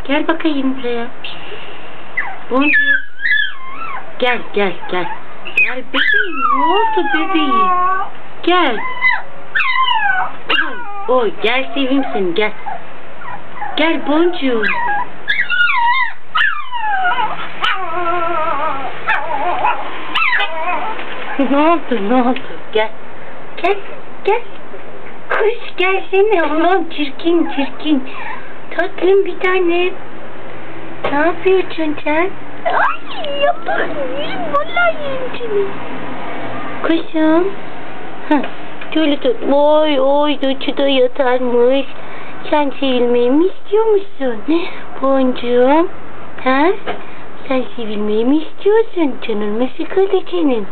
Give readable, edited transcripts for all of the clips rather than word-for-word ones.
Gel bakayım buraya. Boncuğum. Gel. Gel bebeğim. Ne oldu bebeğim? Gel. Oy gel seveyim seni gel. Gel boncuğum. Ne oldu? Gel. Kuş gelsene. Allah'ım çirkin. Tatlım bir tane. Ne yapıyorsun sen? Ay yaparım. Vallahi yerim seni. Kuşum. Şöyle tut. Oy da yatarmış. Sen sevilmeyi mi istiyor musun? Boncuğum. Sen sevilmeyi mi istiyorsun? Canın mı sıkıldı senin?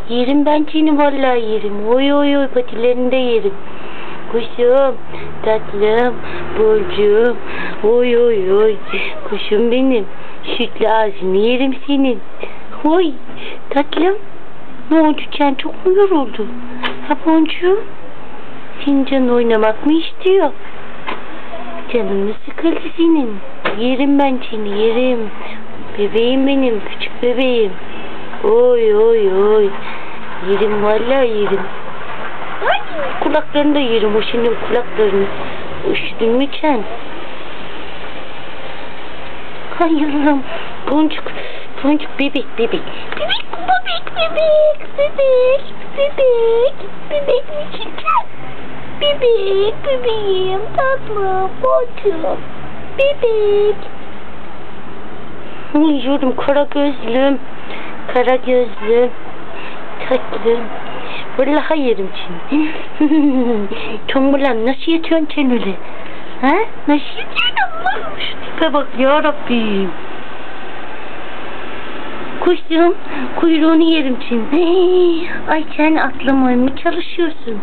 Yerim ben seni vallahi yerim. Oy patilerini de yerim. Kuşum, tatlım, burcuğum, oy, kuşum benim, sütlü ağzını yerim senin. Oy, tatlım, ne oldu sen çok mu yoruldun? Boncuğum, senin canın oynamak mı istiyor? Canın mı sıkıldı senin? Yerim ben seni, yerim. Bebeğim benim, küçük bebeğim. Oy, yerim vallahi yerim. Ay, kulaklarını da yerim o senin kulaklarını. Üşüdün mü sen? Hay Allah'ım. Boncuk bebek. Bebek misin sen? Bebeğim tatlım boncuk. Bebek. Uyuyorum kara gözlüm. Tatlım. Vallahi yerim seni. Tombulan nasıl yatıyorsun sen öyle? Nasıl yatıyorsun Allah'ım? Şu tipe bak yarabbim. Kuşum kuyruğunu yerim seni. Ay sen atlamaya mı çalışıyorsun?